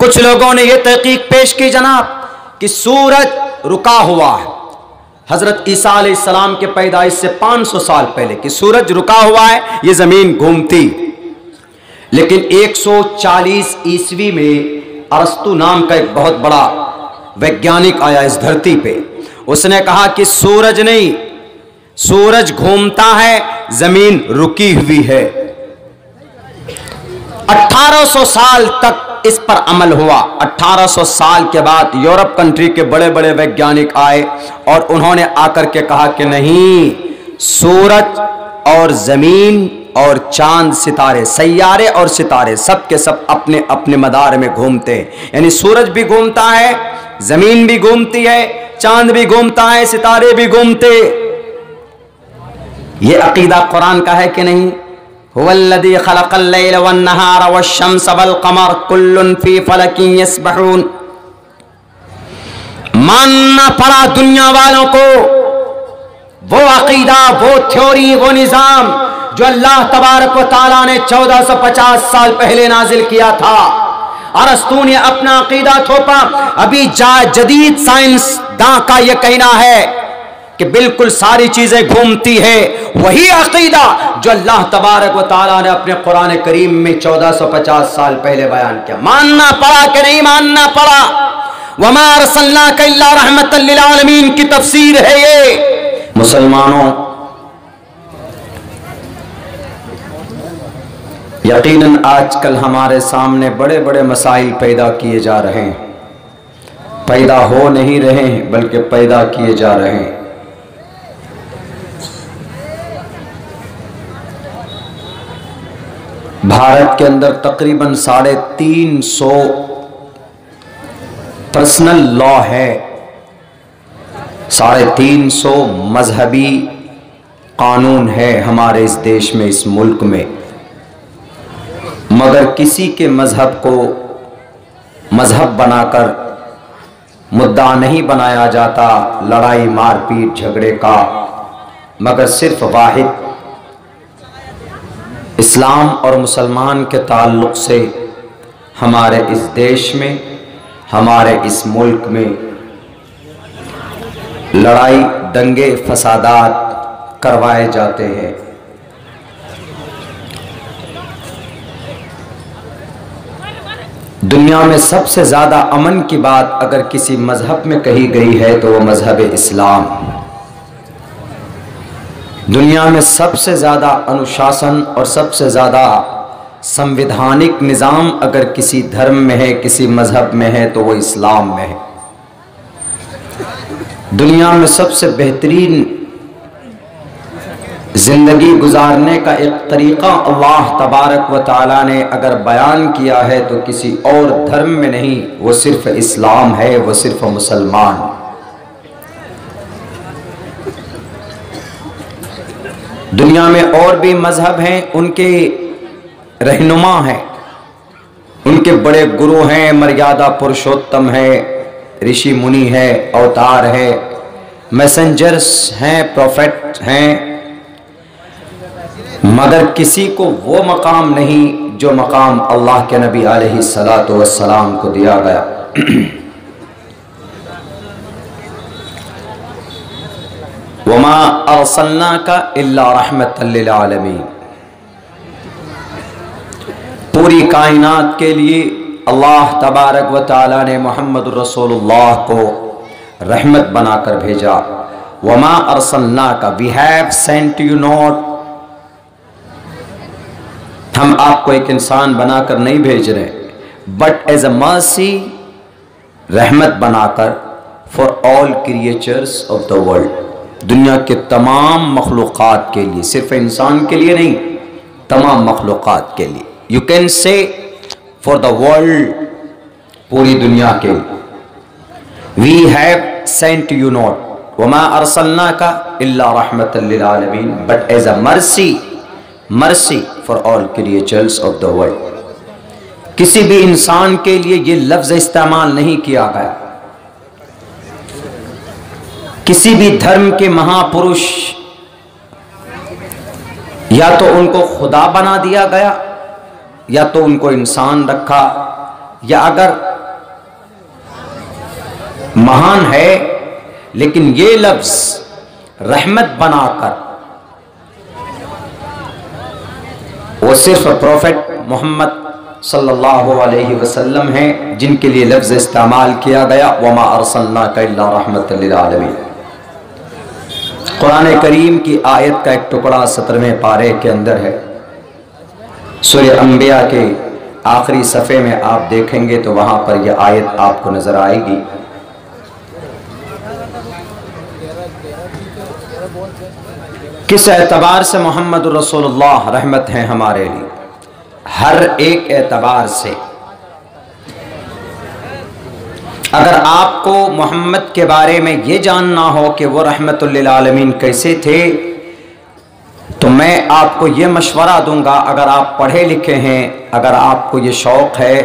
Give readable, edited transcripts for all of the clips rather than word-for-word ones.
कुछ लोगों ने यह तहकीक पेश की जनाब कि सूरज रुका हुआ है हजरत ईसा अलैहिस्सलाम के पैदाइश से 500 साल पहले कि सूरज रुका हुआ है, ये जमीन घूमती। लेकिन 140 ईस्वी में अरस्तु नाम का एक बहुत बड़ा वैज्ञानिक आया इस धरती पे। उसने कहा कि सूरज नहीं, सूरज घूमता है, जमीन रुकी हुई है। 1800 साल तक इस पर अमल हुआ। 1800 साल के बाद यूरोप कंट्री के बड़े बड़े वैज्ञानिक आए और उन्होंने आकर के कहा कि नहीं, सूरज और जमीन और चांद सितारे, सैयारे और सितारे सब के सब अपने अपने मदार में घूमते हैं। यानी सूरज भी घूमता है, जमीन भी घूमती है, चांद भी घूमता है, सितारे भी घूमते। ये अकीदा कुरान का है कि नहीं? हुवल्लज़ी खलक़ल लैल वन्नहार वश्शम्स वल्क़मर कुल्लुन फ़ी फ़लकिन यस्बहून। मानना पड़ा दुनिया वालों को वो अकीदा, वो थ्योरी, वो निज़ाम जो अल्लाह तबारक व तआला ने 1450 साल पहले नाजिल किया था। अरस्तू ने अपना अकीदा थोपा। अभी जदीद साइंसदां का यह कहना है कि बिल्कुल सारी चीजें घूमती है। वही अकीदा जो अल्लाह तबारक व तआला ने अपने कुरान करीम में 1450 साल पहले बयान किया। मानना पड़ा कि नहीं मानना पड़ा? वमा अरसलनाका इल्ला रहमतल लिल आलमीन की तफसीर है ये। मुसलमानों, यकीनन आजकल हमारे सामने बड़े बड़े मसाइल पैदा किए जा रहे हैं। पैदा हो नहीं रहे हैं बल्कि पैदा किए जा रहे हैं। भारत के अंदर तकरीबन 350 पर्सनल लॉ है, 350 मजहबी कानून है हमारे इस देश में, इस मुल्क में। मगर किसी के मजहब को मजहब बनाकर मुद्दा नहीं बनाया जाता लड़ाई मारपीट झगड़े का, मगर सिर्फ वाहिद इस्लाम और मुसलमान के ताल्लुक़ से हमारे इस देश में, हमारे इस मुल्क में लड़ाई दंगे फसादात करवाए जाते हैं। दुनिया में सबसे ज़्यादा अमन की बात अगर किसी मजहब में कही गई है तो वो मजहब इस्लाम। दुनिया में सबसे ज़्यादा अनुशासन और सबसे ज़्यादा संवैधानिक निज़ाम अगर किसी धर्म में है, किसी मजहब में है तो वो इस्लाम में है। दुनिया में सबसे बेहतरीन ज़िंदगी गुजारने का एक तरीक़ा अल्लाह तबारक व तआला ने अगर बयान किया है तो किसी और धर्म में नहीं, वो सिर्फ इस्लाम है, वो सिर्फ मुसलमान। दुनिया में और भी मजहब हैं, उनके रहनुमा हैं, उनके बड़े गुरु हैं, मर्यादा पुरुषोत्तम है, ऋषि मुनि है, अवतार है, मैसेंजर्स हैं, प्रोफेट हैं, मगर किसी को वो मकाम नहीं जो मकाम अल्लाह के नबी अलैहिस्सलातु वस्सलाम को दिया गया। वमा अरसलनाका इल्ला रहमतल लिल आलमीन। पूरी कायनात के लिए अल्लाह तबारक व तआला ने मोहम्मद रसूलुल्लाह को रहमत बनाकर भेजा। वमा अरसलनाका, we have sent you not, हम आपको एक इंसान बनाकर नहीं भेज रहे, बट एज अ मर्सी, रहमत बनाकर, for all creatures of the world, दुनिया के तमाम मखलूक़ात के लिए, सिर्फ इंसान के लिए नहीं, तमाम मखलूक़ात के लिए। You can say for the world, पूरी दुनिया के लिए। We have sent you not वमा अरसलनाका इल्ला रहमतल लिल आलमीन, but as a mercy, mercy for all creatures of the world. किसी भी इंसान के लिए ये लफ्ज इस्तेमाल नहीं किया गया। किसी भी धर्म के महापुरुष या तो उनको खुदा बना दिया गया या तो उनको इंसान रखा, या अगर महान है, लेकिन ये लफ्ज रहमत बनाकर वो सिर्फ प्रोफेट मोहम्मद सल्लल्लाहु अलैहि वसल्लम हैं जिनके लिए लफ्ज इस्तेमाल किया गया, वमा अरसलनाका इल्ला रहमतल लिल आलमीन। कुरान करीम की आयत का एक टुकड़ा 17वें पारे के अंदर है। सूरह अंबिया के आखिरी सफ़े में आप देखेंगे तो वहां पर यह आयत आपको नजर आएगी। किस एतबार से मोहम्मद रसूलुल्लाह रहमत हैं हमारे लिए? हर एक एतबार से। अगर आपको मोहम्मद के बारे में ये जानना हो कि वो रहमतुल लिल आलमीन कैसे थे, तो मैं आपको ये मशवरा दूंगा, अगर आप पढ़े लिखे हैं, अगर आपको ये शौक़ है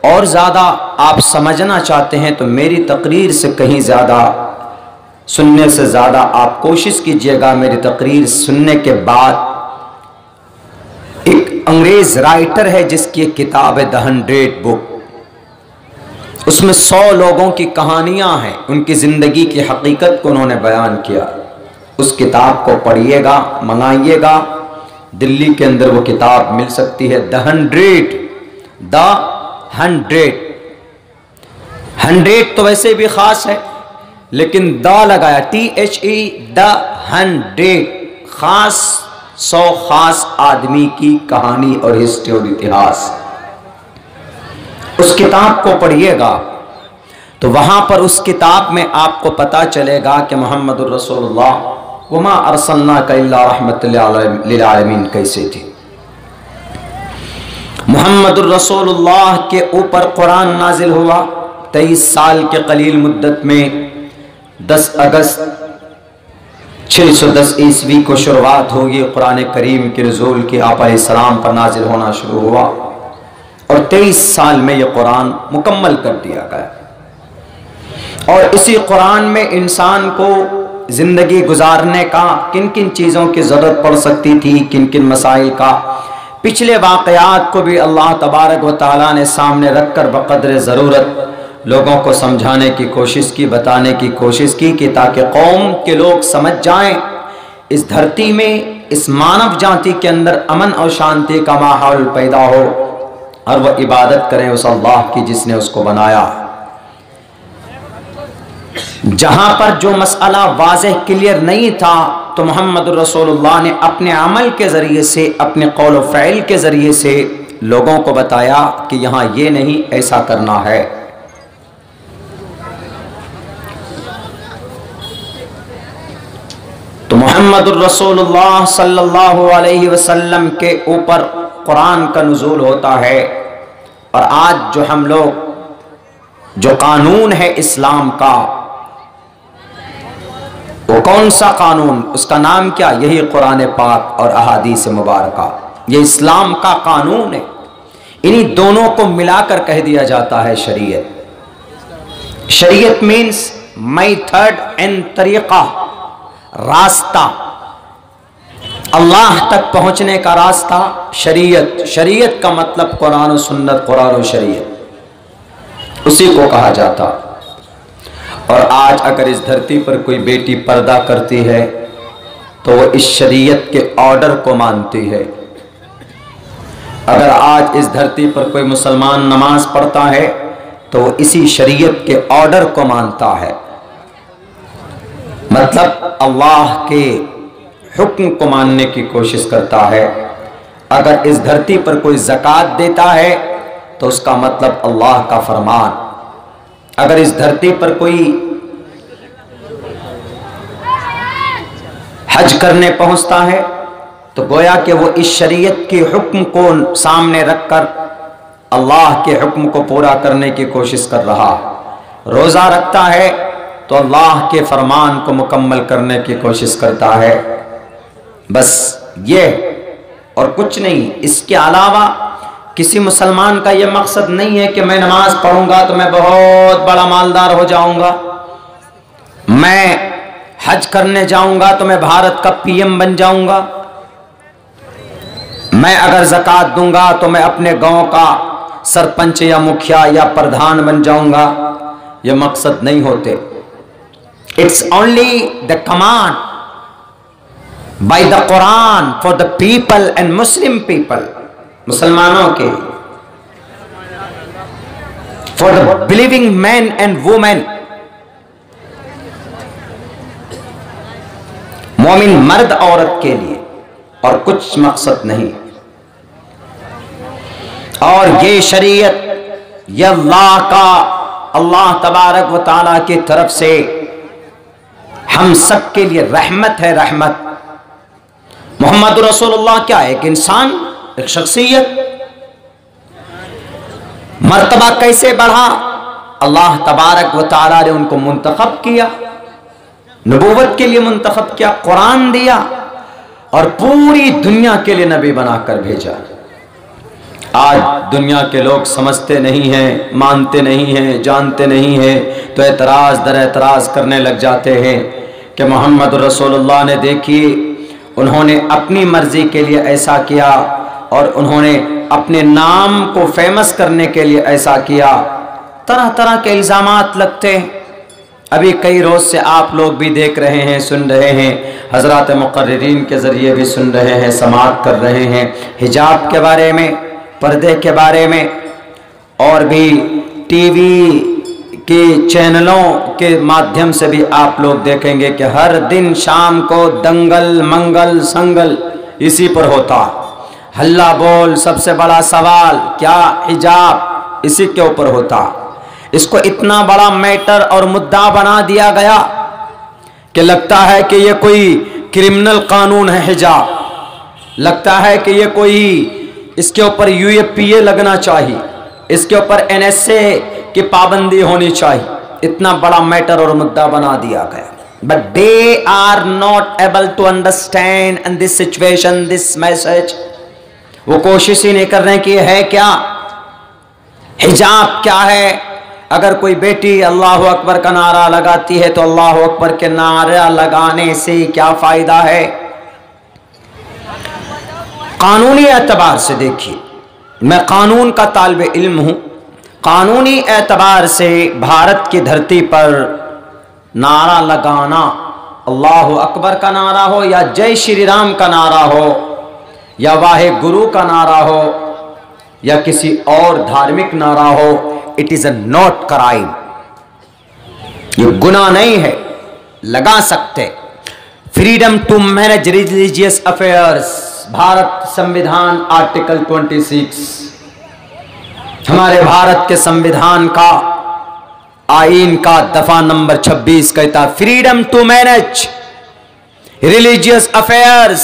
और ज़्यादा आप समझना चाहते हैं, तो मेरी तकरीर से कहीं ज़्यादा सुनने से ज़्यादा आप कोशिश कीजिएगा मेरी तकरीर सुनने के बाद। एक अंग्रेज राइटर है जिसकी एक किताब है द 100 बुक, उसमें 100 लोगों की कहानियां हैं, उनकी ज़िंदगी की हकीकत को उन्होंने बयान किया। उस किताब को पढ़िएगा, मंगाइएगा, दिल्ली के अंदर वो किताब मिल सकती है। द 100 तो वैसे भी ख़ास है, लेकिन द लगाया THE द 100, ख़ास 100 ख़ास आदमी की कहानी और हिस्ट्री और इतिहास। उस किताब को पढ़िएगा तो वहां पर उस किताब में आपको पता चलेगा कि मोहम्मदुर रसूलुल्लाह वमा अरसलनाका इल्ला रहमतल लिल आलमीन कैसे थे। मोहम्मदुर रसूलुल्लाह के ऊपर कुरान नाजिल हुआ 23 साल के कलील मुद्दत में। 10 अगस्त 610 ईस्वी को शुरुआत होगी कुरान करीम के नुज़ूल की, आप अलैहिस्सलाम पर नाजिल होना शुरू हुआ और 23 साल में यह कुरान मुकम्मल कर दिया गया। और इसी कुरान में इंसान को ज़िंदगी गुजारने का किन किन चीज़ों की ज़रूरत पड़ सकती थी, किन किन मसाइल का, पिछले वाक़यात को भी अल्लाह तबारक व तआला ने सामने रखकर बक़द्र ज़रूरत लोगों को समझाने की कोशिश की, बताने की कोशिश की कि ताकि कौम के लोग समझ जाएं इस धरती में, इस मानव जाति के अंदर अमन और शांति का माहौल पैदा हो और वह इबादत करें उस अल्लाह की जिसने उसको बनाया। जहां पर जो मसला वाज़ेह क्लियर नहीं था तो मोहम्मद रसूलुल्लाह ने अपने अमल के ज़रिए से, अपने कौल व फ़ैल के ज़रिए से लोगों को बताया कि यहाँ ये नहीं, ऐसा करना है। तो मोहम्मदुर रसूलुल्लाह सल्लल्लाहु अलैहि वसल्लम के ऊपर कुरान का नुज़ूल होता है। और आज जो हम लोग जो कानून है इस्लाम का, वो कौन सा कानून, उसका नाम क्या? यही कुरान पाक और अहादीस मुबारका, ये इस्लाम का कानून है। इन्हीं दोनों को मिलाकर कह दिया जाता है शरीयत। शरीयत मीन्स मेथड एंड तरीका, रास्ता, अल्लाह तक पहुंचने का रास्ता शरीयत। शरीयत का मतलब कुरान और सुन्नत, कुरान और शरीयत, उसी को कहा जाता। और आज अगर इस धरती पर कोई बेटी पर्दा करती है तो वो इस शरीयत के ऑर्डर को मानती है। अगर आज इस धरती पर कोई मुसलमान नमाज पढ़ता है तो वो इसी शरीयत के ऑर्डर को मानता है, मतलब अल्लाह के हुक्म को मानने की कोशिश करता है। अगर इस धरती पर कोई ज़कात देता है तो उसका मतलब अल्लाह का फरमान। अगर इस धरती पर कोई हज करने पहुंचता है तो गोया कि वो इस शरीयत के हुक्म को सामने रखकर अल्लाह के हुक्म को पूरा करने की कोशिश कर रहा। रोज़ा रखता है तो अल्लाह के फरमान को मुकम्मल करने की कोशिश करता है। बस ये और कुछ नहीं। इसके अलावा किसी मुसलमान का ये मकसद नहीं है कि मैं नमाज पढ़ूंगा तो मैं बहुत बड़ा मालदार हो जाऊंगा, मैं हज करने जाऊंगा तो मैं भारत का PM बन जाऊंगा, मैं अगर ज़कात दूंगा तो मैं अपने गांव का सरपंच या मुखिया या प्रधान बन जाऊंगा, ये मकसद नहीं होते। It's only the command by the Quran for the people and Muslim people, मुसलमानों के, for the believing man and women, मोमिन मर्द औरत के लिए, और कुछ मकसद नहीं। और ये शरीयत ये अल्लाह तबारक व तआला की तरफ से हम सब के लिए रहमत है, रहमत। मोहम्मद रसूलुल्लाह क्या है? एक इंसान, एक शख्सियत। मर्तबा कैसे बढ़ा? अल्लाह तबारक व तआला ने उनको मुंतखब किया, नबूवत के लिए मुंतखब किया, कुरान दिया और पूरी दुनिया के लिए नबी बनाकर भेजा। आज दुनिया के लोग समझते नहीं हैं, मानते नहीं हैं, जानते नहीं हैं, तो एतराज दर एतराज करने लग जाते हैं कि मोहम्मद रसूलुल्लाह ने देखिए, उन्होंने अपनी मर्जी के लिए ऐसा किया और उन्होंने अपने नाम को फेमस करने के लिए ऐसा किया। तरह तरह के इल्जामात लगते हैं। अभी कई रोज से आप लोग भी देख रहे हैं, सुन रहे हैं, हजरात मुकर्रिरीन के जरिए भी सुन रहे हैं, समाअत कर रहे हैं, हिजाब के बारे में, पर्दे के बारे में, और भी टीवी के चैनलों के माध्यम से भी आप लोग देखेंगे कि हर दिन शाम को दंगल मंगल संगल इसी पर होता। हल्ला बोल, सबसे बड़ा सवाल क्या हिजाब, इसी के ऊपर होता। इसको इतना बड़ा मैटर और मुद्दा बना दिया गया कि लगता है कि ये कोई क्रिमिनल कानून है हिजाब, लगता है कि ये कोई, इसके ऊपर UAPA लगना चाहिए, इसके ऊपर NSA की पाबंदी होनी चाहिए। इतना बड़ा मैटर और मुद्दा बना दिया गया। But they are not able to understand in this situation this message. वो कोशिश ही नहीं कर रहे कि ये है क्या, हिजाब क्या है। अगर कोई बेटी अल्लाह अकबर का नारा लगाती है तो अल्लाह अकबर के नारा लगाने से क्या फायदा है? कानूनी एतबार से देखिए, मैं कानून का तालिब इल्म हूं। कानूनी एतबार से भारत की धरती पर नारा लगाना, अल्लाह अकबर का नारा हो या जय श्री राम का नारा हो या वाहे गुरु का नारा हो या किसी और धार्मिक नारा हो, it is a not crime. ये गुनाह नहीं है, लगा सकते। Freedom to manage religious affairs, Bharat संविधान आर्टिकल 26, हमारे भारत के संविधान का, आईन का दफा नंबर 26 कहता freedom to manage religious affairs,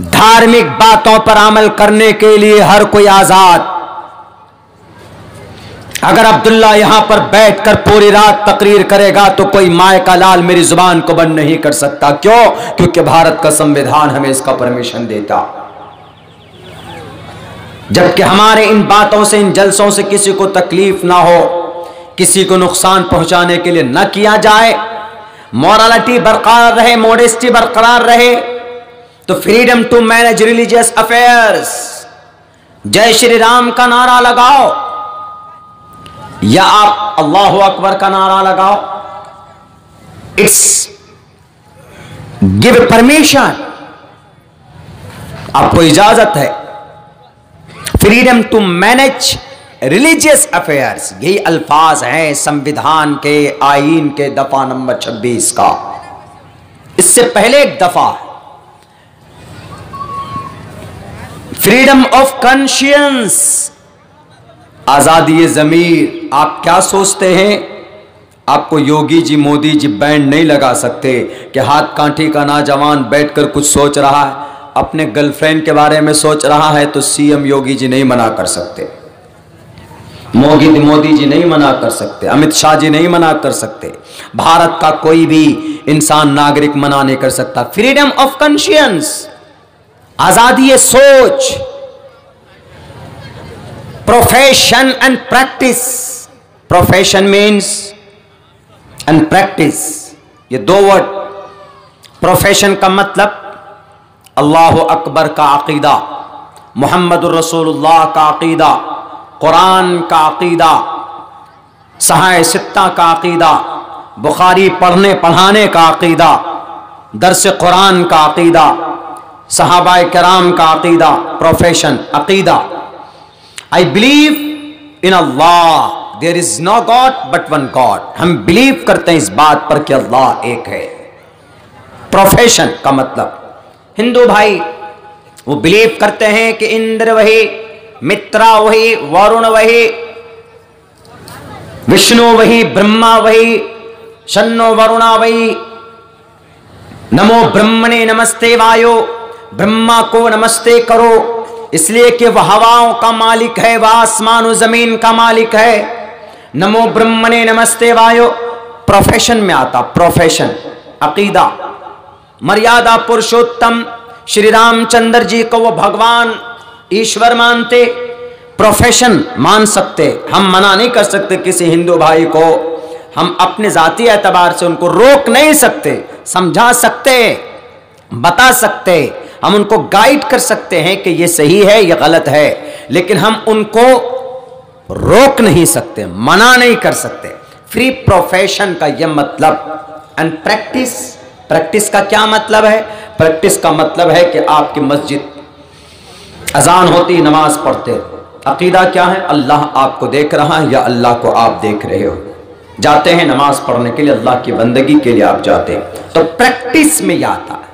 धार्मिक बातों पर अमल करने के लिए हर कोई आजाद। अगर अब्दुल्ला यहां पर बैठकर पूरी रात तकरीर करेगा तो कोई माए का लाल मेरी जुबान को बंद नहीं कर सकता। क्यों? क्योंकि भारत का संविधान हमें इसका परमिशन देता। जबकि हमारे इन बातों से, इन जलसों से किसी को तकलीफ ना हो, किसी को नुकसान पहुंचाने के लिए न किया जाए, मोरालिटी बरकरार रहे, मॉडेस्टी बरकरार रहे, तो freedom to manage religious affairs, जय श्री राम का नारा लगाओ या आप अल्लाह अकबर का नारा लगाओ, इट्स गिव परमिशन, आपको इजाजत है। Freedom to manage religious affairs, यही अल्फाज हैं संविधान के, आईन के दफा नंबर 26 का। इससे पहले एक दफा फ्रीडम ऑफ कॉन्शियंस, आजादी ज़मीर। आप क्या सोचते हैं? आपको योगी जी, मोदी जी बैंड नहीं लगा सकते कि हाथ कांठी का नौजवान बैठकर कुछ सोच रहा है, अपने गर्लफ्रेंड के बारे में सोच रहा है, तो CM योगी जी नहीं मना कर सकते, मोदी जी नहीं मना कर सकते, अमित शाह जी नहीं मना कर सकते, भारत का कोई भी इंसान, नागरिक मना नहीं कर सकता। फ्रीडम ऑफ कॉन्शियंस, आजादी सोच। Profession and practice, profession means and practice, ये दो वर्ड। प्रोफेशन का मतलब अल्लाह अकबर का अकीदा, मोहम्मद रसूलुल्लाह का अकीदा, कुरान का अकीदा, सहाय सित्ता का अकीदा, बुखारी पढ़ने पढ़ाने का अकीदा, दर्स कुरान का अकीदा, सहाबाए कराम का अकीदा, प्रोफेशन अकीदा। I believe in Allah, there is no god but one god. हम बिलीव करते हैं इस बात पर कि अल्लाह एक है। प्रोफेशन का मतलब, हिंदू भाई वो बिलीव करते हैं कि इंद्र वही, मित्रा वही, वरुण वही, विष्णु वही, ब्रह्मा वही, शन्नो वरुणा वही, नमो ब्रह्मणे नमस्ते वायो, ब्रह्मा को नमस्ते करो इसलिए कि वह हवाओं का मालिक है, वह आसमान और जमीन का मालिक है। नमो ब्रह्मणे नमस्ते वायो प्रोफेशन में आता, प्रोफेशन अकीदा। मर्यादा पुरुषोत्तम श्री रामचंद्र जी को वो भगवान ईश्वर मानते, प्रोफेशन मान सकते। हम मना नहीं कर सकते किसी हिंदू भाई को, हम अपने जाती एतबार से उनको रोक नहीं सकते, समझा सकते, बता सकते, हम उनको गाइड कर सकते हैं कि ये सही है ये गलत है, लेकिन हम उनको रोक नहीं सकते, मना नहीं कर सकते। फ्री प्रोफेशन का यह मतलब। एंड प्रैक्टिस, प्रैक्टिस का क्या मतलब है? प्रैक्टिस का मतलब है कि आपकी मस्जिद अजान होती नमाज पढ़ते, अकीदा क्या है? अल्लाह आपको देख रहा है या अल्लाह को आप देख रहे हो। जाते हैं नमाज पढ़ने के लिए, अल्लाह की बंदगी के लिए आप जाते हैं, तो प्रैक्टिस में यह आता है।